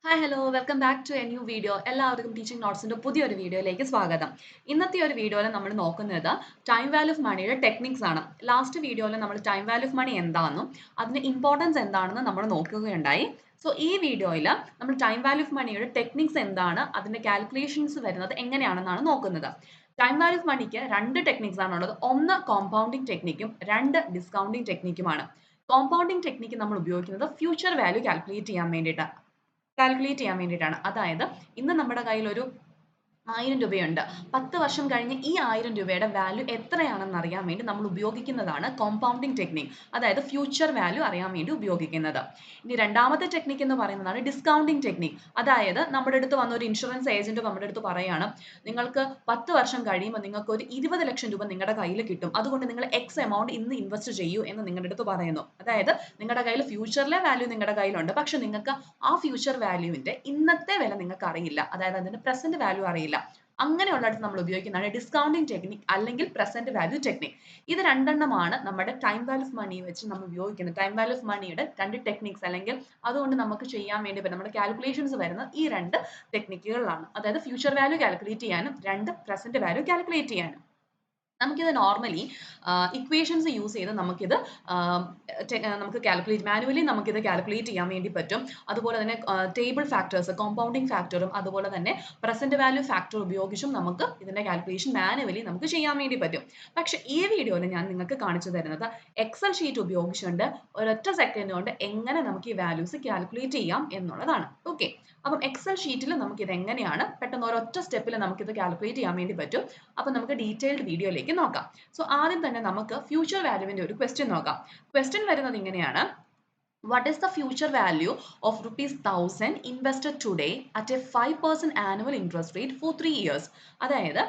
Hi hello welcome back to a new video. എല്ലാവർക്കും teaching നോട്ട്സിൻ്റെ പുതിയൊരു വീഡിയോയിലേക്ക് സ്വാഗതം. ഇന്നത്തെ ഒരു വീഡിയോയിൽ നമ്മൾ നോക്കുന്നത് ടൈം വാല്യൂ ഓഫ് മണിയുടെ ടെക്നിക്സ് ആണ്. ലാസ്റ്റ് വീഡിയോയിൽ നമ്മൾ ടൈം വാല്യൂ ഓഫ് മണി എന്താണെന്നും അതിൻ്റെ ഇമ്പോർട്ടൻസ് എന്താണെന്ന് നമ്മൾ നോക്കുകയുണ്ടായി. സോ ഈ വീഡിയോയിൽ നമ്മൾ ടൈം വാല്യൂ ഓഫ് മണിയുടെ ടെക്നിക്സ് എന്താണ്, അതിൻ്റെ കാൽക്കുലേഷൻസ് വരുന്നത് എങ്ങനെയാണെന്നാണ് നോക്കുന്നത്. ടൈം വാല്യൂ ഓഫ് മണിക്ക് രണ്ട് ടെക്നിക്സ് ആണുള്ളത്. ഒന്ന് കോമ്പൗണ്ടിങ് ടെക്നിക്കും രണ്ട് ഡിസ്കൗണ്ടിങ് ടെക്നിക്കുമാണ്. കോമ്പൗണ്ടിങ് ടെക്നിക്ക് നമ്മൾ ഉപയോഗിക്കുന്നത് ഫ്യൂച്ചർ വാല്യൂ കാൽക്കുലേറ്റ് ചെയ്യാൻ വേണ്ടിയിട്ടാണ്. അതായത് ഇന്ന് നമ്മുടെ കയ്യിൽ ഒരു 1000 രൂപയുണ്ട്. 10 വർഷം കഴിഞ്ഞ് ഈ 1000 രൂപയുടെ വാല്യൂ എത്രയാണെന്ന് അറിയാൻ വേണ്ടി നമ്മൾ ഉപയോഗിക്കുന്നതാണ് കോമ്പൗണ്ടിങ് ടെക്നിക്. അതായത് ഫ്യൂച്ചർ വാല്യൂ അറിയാൻ വേണ്ടി ഉപയോഗിക്കുന്നത്. ഇനി രണ്ടാമത്തെ ടെക്നിക് എന്ന് പറയുന്നതാണ് ഡിസ്കൗണ്ടിങ് ടെക്നിക്. അതായത് നമ്മുടെ അടുത്ത് വന്ന ഒരു ഇൻഷുറൻസ് ഏജന്റ് നമ്മുടെ അടുത്ത് പറയാണ്, നിങ്ങൾക്ക് 10 വർഷം കഴിയുമ്പോൾ നിങ്ങൾക്ക് ഒരു 20 ലക്ഷം രൂപ നിങ്ങളുടെ കയ്യിൽ കിട്ടും. അതുകൊണ്ട് നിങ്ങൾ എക്സ് എമൗണ്ട് ഇന്ന് ഇൻവെസ്റ്റ് ചെയ്യൂ എന്ന് നിങ്ങളുടെ അടുത്ത് പറയുന്നു. അതായത് നിങ്ങളുടെ കയ്യിൽ ഫ്യൂച്ചറിലെ വാല്യൂ നിങ്ങളുടെ കയ്യിലുണ്ട്. പക്ഷെ നിങ്ങൾക്ക് ആ ഫ്യൂച്ചർ വാല്യൂവിന്റെ ഇന്നത്തെ വില നിങ്ങൾക്ക് അറിയില്ല. അതായത് അതിന്റെ പ്രസന്റ് വാല്യൂ അറിയില്ല. അങ്ങനെയുള്ളിടത്ത് നമ്മൾ ഉപയോഗിക്കുന്നതാണ് ഡിസ്കൗണ്ടിങ് ടെക്നിക് അല്ലെങ്കിൽ പ്രസന്റ് വാല്യൂ ടെക്നിക്. ഇത് രണ്ടെണ്ണമാണ് നമ്മുടെ ടൈം വാല്യൂ ഓഫ് മണി വെച്ച് നമ്മൾ ഉപയോഗിക്കുന്നത്. ടൈം വാല്യൂ ഓഫ് മണിയുടെ രണ്ട് ടെക്നിക്സ് അല്ലെങ്കിൽ അതുകൊണ്ട് നമുക്ക് ചെയ്യാൻ വേണ്ടി പറ്റും നമ്മുടെ കാൽക്കുലേഷൻസ് വരുന്ന ഈ രണ്ട് ടെക്നിക്കുകളിലാണ്. അതായത് ഫ്യൂച്ചർ വാല്യൂ കാൽക്കുലേറ്റ് ചെയ്യാനും രണ്ട് പ്രസന്റ് വാല്യൂ കാൽക്കുലേറ്റ് ചെയ്യാനും. നമുക്കിത് നോർമലി ഇക്വേഷൻസ് യൂസ് ചെയ്ത് നമുക്കിത് നമുക്ക് മാനുവലി നമുക്കിത് കാൽക്കുലേറ്റ് ചെയ്യാൻ വേണ്ടി പറ്റും. അതുപോലെ തന്നെ ടേബിൾ ഫാക്ടേഴ്സ്, കോമ്പൗണ്ടിങ് ഫാക്ടറും അതുപോലെ തന്നെ പ്രസന്റ് വാല്യൂ ഫാക്ടർ ഉപയോഗിച്ചും നമുക്ക് ഇതിന്റെ കാൽക്കുലേഷൻ മാനുവലി നമുക്ക് ചെയ്യാൻ വേണ്ടി പറ്റും. പക്ഷെ ഈ വീഡിയോയിൽ ഞാൻ നിങ്ങൾക്ക് കാണിച്ചു തരുന്നത് എക്സൽ ഷീറ്റ് ഉപയോഗിച്ചുകൊണ്ട് ഒരൊറ്റ സെക്കൻഡ് കൊണ്ട് എങ്ങനെ നമുക്ക് ഈ വാല്യൂസ് കാൽക്കുലേറ്റ് ചെയ്യാം എന്നുള്ളതാണ്. ഓക്കെ, അപ്പം എക്സൽ ഷീറ്റിൽ നമുക്ക് ഇത് എങ്ങനെയാണ് പെട്ടെന്ന് ഒരൊറ്റ സ്റ്റെപ്പിൽ നമുക്കിത് കാൽക്കുലേറ്റ് ചെയ്യാൻ വേണ്ടി പറ്റും. അപ്പം നമുക്ക് ഡീറ്റെയിൽഡ് വീഡിയോയിലേക്ക് നോക്കാം. സോ ആദ്യം തന്നെ നമുക്ക് ഫ്യൂച്ചർ വാല്യൂവിന്റെ ഒരു ക്വസ്റ്റ്യൻ നോക്കാം. ക്വസ്റ്റ്യൻ വരുന്നത് ഇങ്ങനെയാണ്: What is the future value of rupees 1000 invested today at a 5% annual interest rate for 3 years? അതായത്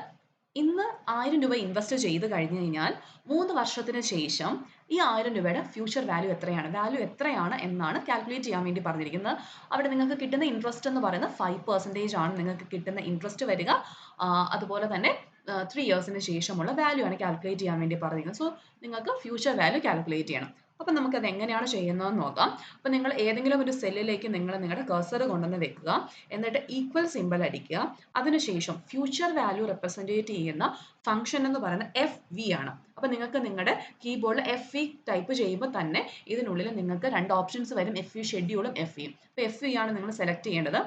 ഇന്ന് 1000 രൂപ ഇൻവെസ്റ്റ് ചെയ്ത് കഴിഞ്ഞ് കഴിഞ്ഞാൽ 3 വർഷത്തിന് ശേഷം ഈ 1000 രൂപയുടെ ഫ്യൂച്ചർ വാല്യൂ എത്രയാണ് എന്നാണ് കാൽക്കുലേറ്റ് ചെയ്യാൻ വേണ്ടി പറഞ്ഞിരിക്കുന്നത്. അവിടെ നിങ്ങൾക്ക് കിട്ടുന്ന ഇൻട്രസ്റ്റ് എന്ന് പറയുന്നത് 5% ആണ് നിങ്ങൾക്ക് കിട്ടുന്ന ഇൻട്രസ്റ്റ് വരിക. അതുപോലെ തന്നെ 3 ഇയേഴ്സിന് ശേഷമുള്ള വാല്യൂ ആണ് കാൽക്കുലേറ്റ് ചെയ്യാൻ വേണ്ടി പറഞ്ഞിരിക്കുന്നത്. സോ നിങ്ങൾക്ക് ഫ്യൂച്ചർ വാല്യൂ കാൽക്കുലേറ്റ് ചെയ്യണം. അപ്പം നമുക്കത് എങ്ങനെയാണ് ചെയ്യുന്നതെന്ന് നോക്കാം. അപ്പം നിങ്ങൾ ഏതെങ്കിലും ഒരു സെല്ലിലേക്ക് നിങ്ങളുടെ കഴ്സർ കൊണ്ടുവന്ന് വെക്കുക. എന്നിട്ട് ഈക്വൽ സിമ്പൽ അടിക്കുക. അതിനുശേഷം ഫ്യൂച്ചർ വാല്യൂ റെപ്രസെൻറ്റേറ്റ് ചെയ്യുന്ന ഫംഗ്ഷൻ എന്ന് പറയുന്നത് FV ആണ്. അപ്പം നിങ്ങൾക്ക് നിങ്ങളുടെ കീബോർഡിൽ FV ടൈപ്പ് ചെയ്യുമ്പോൾ തന്നെ ഇതിനുള്ളിൽ നിങ്ങൾക്ക് രണ്ട് ഓപ്ഷൻസ് വരും: FV ഷെഡ്യൂളും FVയും. അപ്പോൾ FV ആണ് നിങ്ങൾ സെലക്ട് ചെയ്യേണ്ടത്.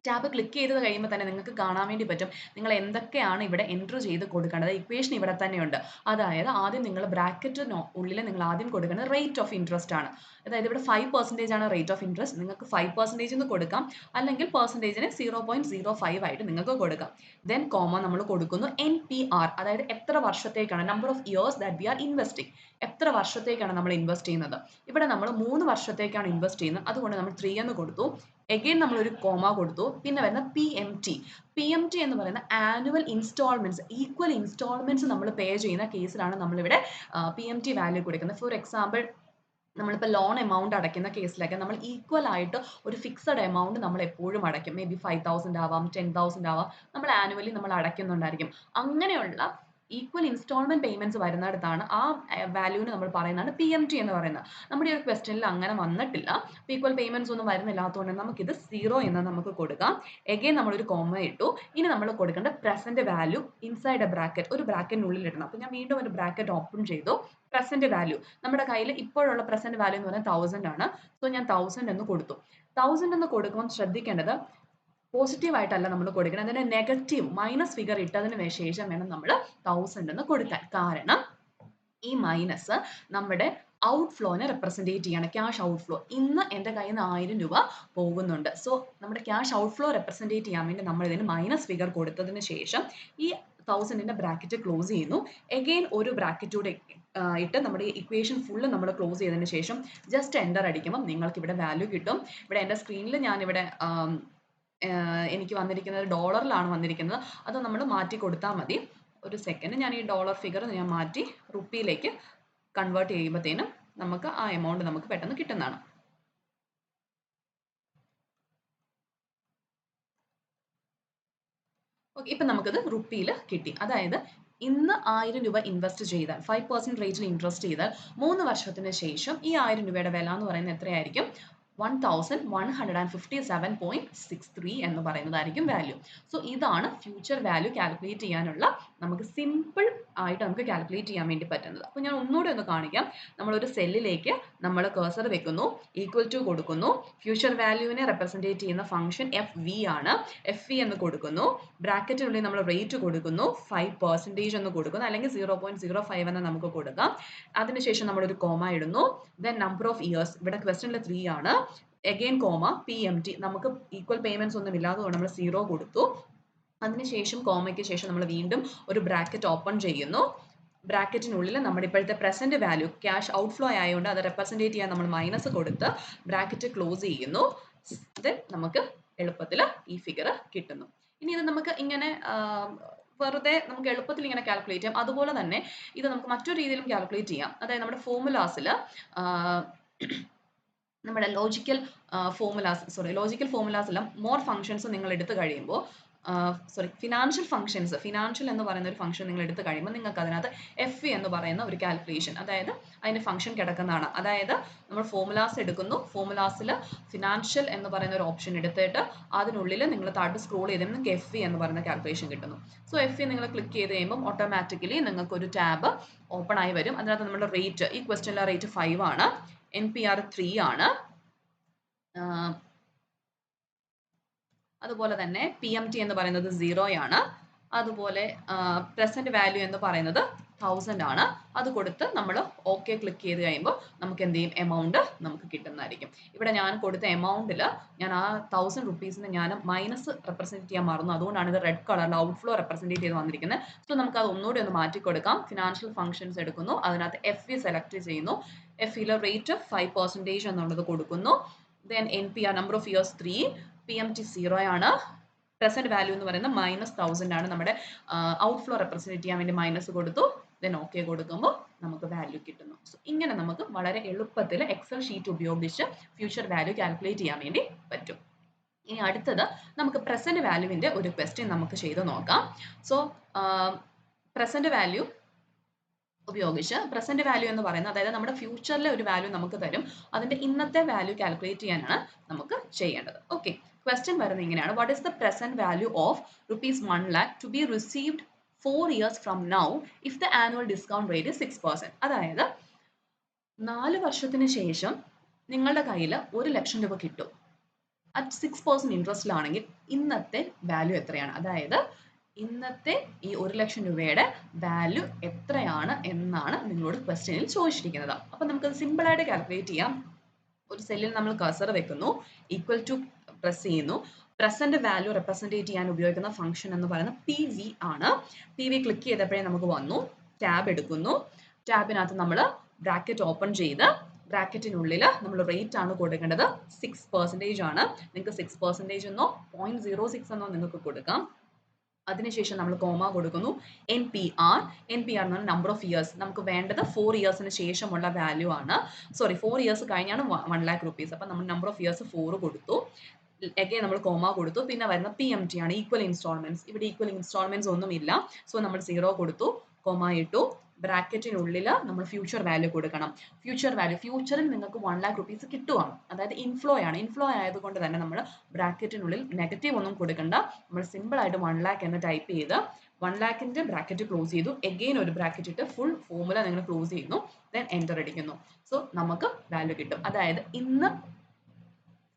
ടാബ് ക്ലിക്ക് ചെയ്ത് കഴിയുമ്പോൾ തന്നെ നിങ്ങൾക്ക് കാണാൻ വേണ്ടി പറ്റും നിങ്ങൾ എന്തൊക്കെയാണ് ഇവിടെ എൻറ്റർ ചെയ്ത് കൊടുക്കേണ്ടത്. ഇക്വേഷൻ ഇവിടെ തന്നെയുണ്ട്. അതായത് ആദ്യം നിങ്ങൾ ബ്രാക്കറ്റിന് ഉള്ളിൽ നിങ്ങൾ ആദ്യം കൊടുക്കുന്നത് റേറ്റ് ഓഫ് ഇൻട്രസ്റ്റ് ആണ്. അതായത് ഇവിടെ 5% ആണ് റേറ്റ് ഓഫ് ഇൻട്രസ്റ്റ്. നിങ്ങൾക്ക് 5% എന്ന് കൊടുക്കാം, അല്ലെങ്കിൽ പെർസെൻറ്റേജിന് 0.05 ആയിട്ട് നിങ്ങൾക്ക് കൊടുക്കാം. ദെൻ കോമ നമ്മൾ കൊടുക്കുന്നു NPR, അതായത് എത്ര വർഷത്തേക്കാണ്, number of years that we R investing, എത്ര വർഷത്തേക്കാണ് നമ്മൾ ഇൻവെസ്റ്റ് ചെയ്യുന്നത്. ഇവിടെ നമ്മൾ 3 വർഷത്തേക്കാണ് ഇൻവെസ്റ്റ് ചെയ്യുന്നത്, അതുകൊണ്ട് നമ്മൾ 3 എന്ന് കൊടുത്തു. എഗെയിൻ നമ്മൾ ഒരു കോമ കൊടുത്തു. പിന്നെ വരുന്ന PMT എന്ന് പറയുന്ന ആനുവൽ ഇൻസ്റ്റാൾമെന്റ്സ്, ഈക്വൽ ഇൻസ്റ്റാൾമെന്റ്സ് നമ്മൾ പേ ചെയ്യുന്ന കേസിലാണ് നമ്മളിവിടെ PMT വാല്യൂ കൊടുക്കുന്നത്. ഫോർ എക്സാമ്പിൾ, നമ്മളിപ്പോൾ ലോൺ എമൗണ്ട് അടയ്ക്കുന്ന കേസിലൊക്കെ നമ്മൾ ഈക്വൽ ആയിട്ട് ഒരു ഫിക്സഡ് എമൗണ്ട് നമ്മൾ എപ്പോഴും അടയ്ക്കും. മേ ബി 5000 ആവാം, 10,000 ആവാം, നമ്മൾ ആനുവലി നമ്മൾ അടയ്ക്കുന്നുണ്ടായിരിക്കും. അങ്ങനെയുള്ള ഈക്വൽ ഇൻസ്റ്റാൾമെന്റ് പേയ്മെന്റ്സ് വരുന്നിടത്താണ് ആ വാല്യൂവിന് നമ്മൾ പറയുന്നതാണ് PMT എന്ന് പറയുന്നത്. നമ്മുടെ ഈ ഒരു ക്വസ്റ്റ്യനിൽ അങ്ങനെ വന്നിട്ടില്ല. ഈക്വൽ പേയ്മെന്റ്സ് ഒന്നും വരുന്നില്ലാത്തതുകൊണ്ട് നമുക്കിത് 0 എന്ന് നമുക്ക് കൊടുക്കാം. എഗെയിൻ നമ്മളൊരു കോമ ഇട്ടു. ഇനി നമ്മൾ കൊടുക്കേണ്ട present value inside A bracket, ഒരു ബ്രാക്കറ്റിനുള്ളിൽ ഇടണം. അപ്പോൾ ഞാൻ വീണ്ടും ഒരു ബ്രാക്കറ്റ് ഓപ്പൺ ചെയ്തു. പ്രസന്റ് വാല്യൂ നമ്മുടെ കയ്യിൽ ഇപ്പോഴുള്ള പ്രസന്റ് വാല്യൂ എന്ന് പറയുന്നത് 1000 ആണ്. സോ ഞാൻ 1000 എന്ന് കൊടുത്തു. 1000 എന്ന് കൊടുക്കുമ്പോൾ ശ്രദ്ധിക്കേണ്ടത് പോസിറ്റീവ് ആയിട്ടല്ല നമ്മൾ കൊടുക്കണം, അതിന്റെ നെഗറ്റീവ് മൈനസ് ഫിഗർ ഇട്ടതിന് ശേഷം വേണം നമ്മൾ 1000 എന്ന് കൊടുക്കാൻ. കാരണം ഈ മൈനസ് നമ്മുടെ ഔട്ട്ഫ്ലോനെ റെപ്രസെൻറ്റേറ്റ് ചെയ്യാണ്, ക്യാഷ് ഔട്ട്ഫ്ലോ. ഇന്ന് എൻ്റെ കയ്യിൽ നിന്ന് 1000 രൂപ പോകുന്നുണ്ട്. സോ നമ്മുടെ ക്യാഷ് ഔട്ട്ഫ്ലോ റെപ്രസെൻറ്റേറ്റ് ചെയ്യാൻ വേണ്ടി നമ്മൾ ഇതിന് മൈനസ് ഫിഗർ കൊടുത്തതിന് ശേഷം ഈ 1000ന്റെ ബ്രാക്കറ്റ് ക്ലോസ് ചെയ്യുന്നു. എഗെയിൻ ഒരു ബ്രാക്കറ്റ് കൂടെ ഇട്ട് നമ്മുടെ ഇക്വേഷൻ ഫുള്ള് നമ്മൾ ക്ലോസ് ചെയ്തതിന് ശേഷം ജസ്റ്റ് എൻ്റർ അടിക്കുമ്പോൾ നിങ്ങൾക്ക് ഇവിടെ വാല്യൂ കിട്ടും. ഇവിടെ എൻ്റെ സ്ക്രീനിൽ ഞാനിവിടെ എനിക്ക് വന്നിരിക്കുന്നത് ഡോളറിലാണ് വന്നിരിക്കുന്നത്. അത് നമ്മൾ മാറ്റി കൊടുത്താൽ മതി. ഒരു സെക്കൻഡ്, ഞാൻ ഈ ഡോളർ ഫിഗർ ഞാൻ മാറ്റി റുപ്പിയിലേക്ക് കൺവേർട്ട് ചെയ്യുമ്പോഴത്തേനും നമുക്ക് ആ എമൗണ്ട് നമുക്ക് പെട്ടെന്ന് കിട്ടുന്നതാണ്. ഓക്കെ, ഇപ്പം നമുക്കത് റുപ്പിയിൽ കിട്ടി. അതായത് ഇന്ന് 1000 രൂപ ഇൻവെസ്റ്റ് ചെയ്താൽ 5% റേറ്റിൽ ഇൻട്രസ്റ്റ് ചെയ്താൽ 3 വർഷത്തിന് ശേഷം ഈ 1000 രൂപയുടെ വില എന്ന് പറയുന്നത് എത്രയായിരിക്കും? 1157.63 എന്ന് പറയുന്നതായിരിക്കും വാല്യൂ. സോ ഇതാണ് ഫ്യൂച്ചർ വാല്യൂ കാൽക്കുലേറ്റ് ചെയ്യാനുള്ള നമുക്ക് സിമ്പിൾ ആയിട്ട് നമുക്ക് കാൽക്കുലേറ്റ് ചെയ്യാൻ വേണ്ടി പറ്റുന്നത്. അപ്പോൾ ഞാൻ ഒന്നുകൂടെ ഒന്ന് കാണിക്കാം. നമ്മളൊരു സെല്ലിലേക്ക് നമ്മൾ കഴ്സർ വെക്കുന്നു, ഈക്വൽ ടു കൊടുക്കുന്നു, ഫ്യൂച്ചർ വാല്യൂവിനെ റെപ്രസെൻറ്റേറ്റ് ചെയ്യുന്ന ഫംഗ്ഷൻ എഫ് വി ആണ്, എഫ് വി എന്ന് കൊടുക്കുന്നു, ബ്രാക്കറ്റിനുള്ളിൽ നമ്മൾ റേറ്റ് കൊടുക്കുന്നു, 5% എന്ന് കൊടുക്കുന്നു, അല്ലെങ്കിൽ 0.05 എന്ന് നമുക്ക് കൊടുക്കാം. അതിനുശേഷം നമ്മളൊരു കോമ ഇടുന്നു, ദെൻ നമ്പർ ഓഫ് ഇയേഴ്സ്, ഇവിടെ ക്വസ്റ്റനിൽ 3 ആണ്, അഗെയിൻ കോമ, PMT, നമുക്ക് ഈക്വൽ പേയ്മെന്റ്സ് ഒന്നും ഇല്ലാത്തതുകൊണ്ട് നമ്മൾ 0 കൊടുത്തു. അതിനുശേഷം കോമയ്ക്ക് ശേഷം നമ്മൾ വീണ്ടും ഒരു ബ്രാക്കറ്റ് ഓപ്പൺ ചെയ്യുന്നു, ബ്രാക്കറ്റിനുള്ളിൽ നമ്മുടെ ഇപ്പോഴത്തെ പ്രസന്റ് വാല്യൂ ക്യാഷ് ഔട്ട്ഫ്ലോ ആയതുകൊണ്ട് അത് റെപ്രസെൻറ്റേറ്റ് ചെയ്യാൻ നമ്മൾ മൈനസ് കൊടുത്ത് ബ്രാക്കറ്റ് ക്ലോസ് ചെയ്യുന്നു. ദെൻ നമുക്ക് എളുപ്പത്തിൽ ഈ ഫിഗർ കിട്ടുന്നു. ഇനി ഇത് നമുക്ക് ഇങ്ങനെ വെറുതെ നമുക്ക് എളുപ്പത്തിൽ ഇങ്ങനെ കാൽക്കുലേറ്റ് ചെയ്യാം. അതുപോലെ തന്നെ ഇത് നമുക്ക് മറ്റൊരു രീതിയിലും കാൽക്കുലേറ്റ് ചെയ്യാം. അതായത് നമ്മുടെ ഫോർമുലാസിൽ നമ്മുടെ ലോജിക്കൽ ഫോർമുലാസിലും മോർ ഫംഗ്ഷൻസ് നിങ്ങൾ എടുത്തു കഴിയുമ്പോൾ ഫിനാൻഷ്യൽ എന്ന് പറയുന്ന ഒരു ഫംഗ്ഷൻ നിങ്ങൾ എടുത്തു കഴിയുമ്പോൾ നിങ്ങൾക്ക് അതിനകത്ത് എഫ് എന്ന് പറയുന്ന ഒരു കാൽക്കുലേഷൻ, അതായത് അതിന്റെ ഫംഗ്ഷൻ കിടക്കുന്നതാണ്. അതായത് നമ്മൾ ഫോർമുലാസ് എടുക്കുന്നു, ഫോർമുലാസിൽ ഫിനാൻഷ്യൽ എന്ന് പറയുന്ന ഒരു ഓപ്ഷൻ എടുത്തിട്ട് അതിനുള്ളിൽ നിങ്ങൾ താഴോട്ട് സ്ക്രോൾ ചെയ്ത് നിങ്ങൾക്ക് എഫ് എന്ന് പറയുന്ന കാൽക്കുലേഷൻ കിട്ടുന്നു. സോ എഫ് നിങ്ങൾ ക്ലിക്ക് ചെയ്ത് കഴിയുമ്പോൾ ഓട്ടോമാറ്റിക്കലി നിങ്ങൾക്ക് ഒരു ടാബ് ഓപ്പൺ ആയി വരും. അതിനകത്ത് നമ്മുടെ റേറ്റ്, ഈ ക്വസ്റ്റ്യനിലെ റേറ്റ് 5 ആണ്, NPR 3 ആണ്, അതുപോലെ തന്നെ PMT എന്ന് പറയുന്നത് 0 ആണ്, അതുപോലെ പ്രസന്റ് വാല്യൂ എന്ന് പറയുന്നത് 1000 ആണ്. അത് കൊടുത്ത് നമ്മൾ ഓക്കെ ക്ലിക്ക് ചെയ്ത് കഴിയുമ്പോൾ നമുക്ക് എന്ത് ചെയ്യും, എമൗണ്ട് നമുക്ക് കിട്ടുന്നതായിരിക്കും. ഇവിടെ ഞാൻ കൊടുത്ത എമൗണ്ടിൽ ഞാൻ ആ 1000 റുപ്പീസിന് ഞാൻ മൈനസ് റെപ്രസെന്റ് ചെയ്യാൻ മറന്നു, അതുകൊണ്ടാണ് ഇത് റെഡ് കളറിൽ ഔട്ട്ഫ്ലോ റെപ്രസെന്റ് ചെയ്ത് വന്നിരിക്കുന്നത്. സോ നമുക്ക് അത് ഒന്നുകൂടി ഒന്ന് മാറ്റി കൊടുക്കാം. ഫിനാൻഷ്യൽ ഫംഗ്ഷൻസ് എടുക്കുന്നു, അതിനകത്ത് FV സെലക്ട് ചെയ്യുന്നു, FVയിലെ റേറ്റ് 5% എന്നുള്ളത് കൊടുക്കുന്നു, then NPR number of years 3, PMT 0 ആണ്, പ്രസന്റ് വാല്യൂ എന്ന് പറയുന്നത് -1000 ആണ്, നമ്മുടെ ഔട്ട്ഫ്ലോ റെപ്രസെന്റ് ചെയ്യാൻ വേണ്ടി മൈനസ് കൊടുത്തു, ദെൻ ഓക്കെ കൊടുക്കുമ്പോൾ നമുക്ക് വാല്യൂ കിട്ടുന്നു. സോ ഇങ്ങനെ നമുക്ക് വളരെ എളുപ്പത്തിൽ എക്സൽ ഷീറ്റ് ഉപയോഗിച്ച് ഫ്യൂച്ചർ വാല്യൂ കാൽക്കുലേറ്റ് ചെയ്യാൻ വേണ്ടി പറ്റും. ഇനി അടുത്തത് നമുക്ക് പ്രസന്റ് വാല്യൂവിന്റെ ഒരു ക്വസ്റ്റ്യൻ നമുക്ക് ചെയ്ത് നോക്കാം. സോ പ്രസന്റ് വാല്യൂ ഉപയോഗിച്ച്, പ്രസന്റ് വാല്യൂ എന്ന് പറയുന്നത് അതായത് നമ്മുടെ ഫ്യൂച്ചറിലെ ഒരു വാല്യൂ നമുക്ക് തരും, അതിന്റെ ഇന്നത്തെ വാല്യൂ കാൽക്കുലേറ്റ് ചെയ്യാനാണ് നമുക്ക് ചെയ്യേണ്ടത്. ഓക്കെ, ക്വസ്റ്റ്യൻ വരുന്നത് ഇങ്ങനെയാണ്: what is the present value of ₹1 lakh to be received 4 years from now if the annual discount rate 6%? അതായത് 4 വർഷത്തിന് ശേഷം നിങ്ങളുടെ കയ്യിൽ 1 ലക്ഷം രൂപ കിട്ടും, അറ്റ് 6% ഇൻട്രസ്റ്റിലാണെങ്കിൽ ഇന്നത്തെ വാല്യൂ എത്രയാണ്? അതായത് ഇന്നത്തെ ഈ 1 ലക്ഷം രൂപയുടെ വാല്യൂ എത്രയാണ് എന്നാണ് നിങ്ങളോട് ക്വസ്റ്റ്യനിൽ ചോദിച്ചിരിക്കുന്നത്. അപ്പൊ നമുക്കത് സിമ്പിൾ ആയിട്ട് കാൽക്കുലേറ്റ് ചെയ്യാം. ഒരു സെല്ലിൽ നമ്മൾ കഴ്സർ വെക്കുന്നു, ഈക്വൽ ടു പ്രസ് ചെയ്യുന്നു, പ്രസന്റ് വാല്യൂ റെപ്രസെന്റേറ്റ് ചെയ്യാൻ ഉപയോഗിക്കുന്ന ഫംഗ്ഷൻ എന്ന് പറയുന്നത് PV ആണ്. PV ക്ലിക്ക് ചെയ്തപ്പോഴേ നമുക്ക് വന്നു, ടാബ് എടുക്കുന്നു, ടാബിനകത്ത് നമ്മൾ ബ്രാക്കറ്റ് ഓപ്പൺ ചെയ്ത് ബ്രാക്കറ്റിനുള്ളിൽ നമ്മൾ റേറ്റ് ആണ് കൊടുക്കേണ്ടത്, 6% ആണ്. നിങ്ങൾക്ക് 6% എന്നോ 0.06 എന്നോ നിങ്ങൾക്ക് കൊടുക്കാം. അതിനുശേഷം നമ്മൾ കോമ കൊടുക്കുന്നു, NPR എന്ന് പറഞ്ഞാൽ നമ്പർ ഓഫ് ഇയേഴ്സ്, നമുക്ക് വേണ്ടത് 4 ഇയേഴ്സിന് ശേഷമുള്ള വാല്യൂ ആണ്. 4 ഇയേഴ്സ് കഴിഞ്ഞാണ് 1 lakh rupees. അപ്പം നമ്മൾ നമ്പർ ഓഫ് ഇയേഴ്സ് 4 കൊടുത്തു, അഗൈൻ നമ്മൾ കോമ കൊടുത്തു, പിന്നെ വരുന്ന PMT ആണ്, ഈക്വൽ ഇൻസ്റ്റാൾമെന്റ്സ്. ഇവിടെ ഈക്വൽ ഇൻസ്റ്റാൾമെന്റ്സ് ഒന്നും ഇല്ല, സോ നമ്മൾ 0 കൊടുത്തു, കോമ ഇട്ടു, ബ്രാക്കറ്റിനുള്ളിൽ നമ്മൾ ഫ്യൂച്ചർ വാല്യൂ കൊടുക്കണം. ഫ്യൂച്ചറിൽ നിങ്ങൾക്ക് 1 lakh rupees കിട്ടുവാണ്, അതായത് ഇൻഫ്ലോ ആണ്. ഇൻഫ്ലോ ആയതുകൊണ്ട് തന്നെ നമ്മൾ ബ്രാക്കറ്റിനുള്ളിൽ നെഗറ്റീവ് ഒന്നും കൊടുക്കണ്ട, നമ്മൾ സിമ്പിൾ ആയിട്ട് 1 lakh എന്ന് ടൈപ്പ് ചെയ്ത് 1 lakhന്റെ ബ്രാക്കറ്റ് ക്ലോസ് ചെയ്തു, എഗെയിൻ ഒരു ബ്രാക്കറ്റ് ഇട്ട് ഫുൾ ഫോർമുല നിങ്ങൾ ക്ലോസ് ചെയ്യുന്നു, ദെൻ എൻ്റർ അടിക്കുന്നു. സോ നമുക്ക് വാല്യൂ കിട്ടും. അതായത് ഇന്ന്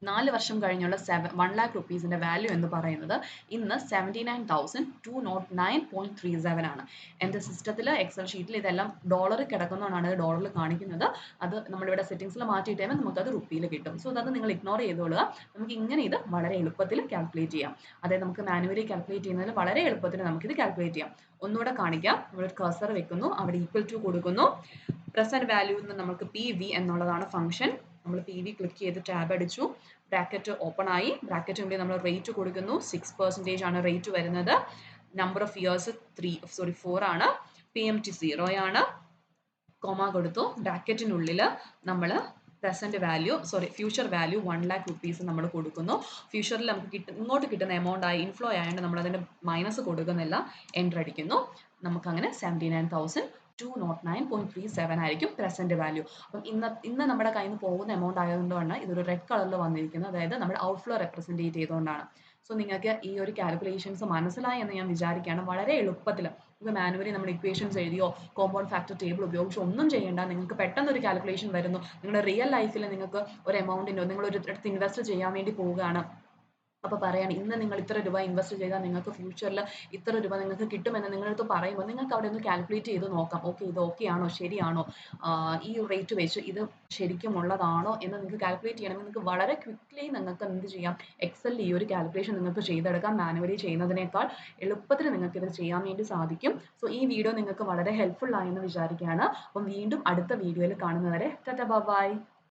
4 വർഷം കഴിഞ്ഞുള്ള 1 lakh റുപ്പീസിന്റെ വാല്യൂ എന്ന് പറയുന്നത് ഇന്ന് 79,209.37 ആണ്. എൻ്റെ സിസ്റ്റത്തിൽ എക്സൽ ഷീറ്റിൽ ഇതെല്ലാം ഡോളറിൽ കിടക്കുന്നതുകൊണ്ടാണ് ഇത് ഡോളറിൽ കാണിക്കുന്നത്. അത് നമ്മളിവിടെ സെറ്റിംഗ്സിൽ മാറ്റിയിട്ട് കഴിയുമ്പോൾ നമുക്കത് റുപ്പിയിൽ കിട്ടും. സോ അത് നിങ്ങൾ ഇഗ്നോർ ചെയ്തോളുക. നമുക്ക് ഇങ്ങനെ ഇത് വളരെ എളുപ്പത്തിൽ കാൽക്കുലേറ്റ് ചെയ്യാം. അതായത് നമുക്ക് മാനുവലി കാൽക്കുലേറ്റ് ചെയ്യുന്നതിൽ വളരെ എളുപ്പത്തിൽ നമുക്കിത് കാൽക്കുലേറ്റ് ചെയ്യാം. ഒന്നുകൂടെ കാണിക്കാം. നമ്മളൊരു കഴ്സർ വെക്കുന്നു, അവിടെ ഈക്വൽ ടു കൊടുക്കുന്നു, പ്രസന്റ് വാല്യൂ എന്ന് നമുക്ക് PV എന്നുള്ളതാണ് ഫംഗ്ഷൻ. നമ്മൾ PV ക്ലിക്ക് ചെയ്ത് ടാബ് അടിച്ചു, ബ്രാക്കറ്റ് ഓപ്പൺ ആയി, ബ്രാക്കറ്റിനുള്ളിൽ നമ്മൾ റേറ്റ് കൊടുക്കുന്നു, 6% ആണ് റേറ്റ് വരുന്നത്, നമ്പർ ഓഫ് ഇയേഴ്സ് 4 ആണ്, PMT 0 ആണ്, കോമ കൊടുത്തു, ബ്രാക്കറ്റിനുള്ളിൽ നമ്മൾ ഫ്യൂച്ചർ വാല്യൂ 1 lakh rupees നമ്മൾ കൊടുക്കുന്നു. ഫ്യൂച്ചറിൽ നമുക്ക് ഇങ്ങോട്ട് കിട്ടുന്ന എമൗണ്ട് ആയി ഇൻഫ്ലോ ആയതുകൊണ്ട് നമ്മൾ അതിന്റെ മൈനസ് കൊടുക്കുന്നില്ല, എൻ്റർ അടിക്കുന്നു. നമുക്കങ്ങനെ 79,209 209.37 ആയിരിക്കും പ്രസന്റ് വാല്യൂ. അപ്പം ഇന്ന് നമ്മുടെ കയ്യിൽ നിന്ന് പോകുന്ന എമൗണ്ട് ആയതുകൊണ്ടാണ് ഇതൊരു റെഡ് കളറിൽ വന്നിരിക്കുന്നത്. അതായത് നമ്മുടെ ഔട്ട്ഫ്ലോ റെപ്രസെന്റ് ചെയ്തുകൊണ്ടാണ്. സോ നിങ്ങൾക്ക് ഈ ഒരു കാൽക്കുലേഷൻസ് മനസ്സിലായി എന്ന് ഞാൻ വിചാരിക്കുകയാണ്. വളരെ എളുപ്പത്തിൽ ഇത് മാനുവലി നമ്മൾ ഇക്വേഷൻസ് എഴുതിയോ കോമ്പൗണ്ട് ഫാക്ടർ ടേബിൾ ഉപയോഗിച്ചോ ഒന്നും ചെയ്യേണ്ട. നിങ്ങൾക്ക് പെട്ടെന്ന് ഒരു കാൽക്കുലേഷൻ വരുന്നു. നിങ്ങളുടെ റിയൽ ലൈഫിൽ നിങ്ങൾക്ക് ഒരു എമൗണ്ടിനോ നിങ്ങൾ ഒരു അടുത്ത് ഇൻവെസ്റ്റ് ചെയ്യാൻ വേണ്ടി പോവുകയാണ്. അപ്പോൾ പറയാണ് ഇന്ന് നിങ്ങൾ ഇത്ര രൂപ ഇൻവെസ്റ്റ് ചെയ്താൽ നിങ്ങൾക്ക് ഫ്യൂച്ചറിൽ ഇത്ര രൂപ നിങ്ങൾക്ക് കിട്ടുമെന്ന് നിങ്ങളടുത്ത് പറയുമ്പോൾ നിങ്ങൾക്ക് അവിടെ ഒന്ന് കാൽക്കുലേറ്റ് ചെയ്ത് നോക്കാം. ഓക്കെ ഇത് ഓക്കെ ആണോ ശരിയാണോ, ഈ റേറ്റ് വെച്ച് ഇത് ശരിക്കും ഉള്ളതാണോ എന്ന് നിങ്ങൾക്ക് കാൽക്കുലേറ്റ് ചെയ്യണമെങ്കിൽ നിങ്ങൾക്ക് വളരെ ക്വിക്ക്ലി നിങ്ങൾക്ക് എന്ത് ചെയ്യാം, എക്സലിൽ ഈ ഒരു കാൽക്കുലേഷൻ നിങ്ങൾക്ക് ചെയ്തെടുക്കാം. മാനുവലി ചെയ്യുന്നതിനേക്കാൾ എളുപ്പത്തിൽ നിങ്ങൾക്ക് ഇത് ചെയ്യാൻ വേണ്ടി സാധിക്കും. സോ ഈ വീഡിയോ നിങ്ങൾക്ക് വളരെ ഹെൽപ്ഫുൾ ആയെന്ന് വിചാരിക്കുകയാണ്. അപ്പം വീണ്ടും അടുത്ത വീഡിയോയിൽ കാണുന്നവരെ ടാറ്റാ ബൈ.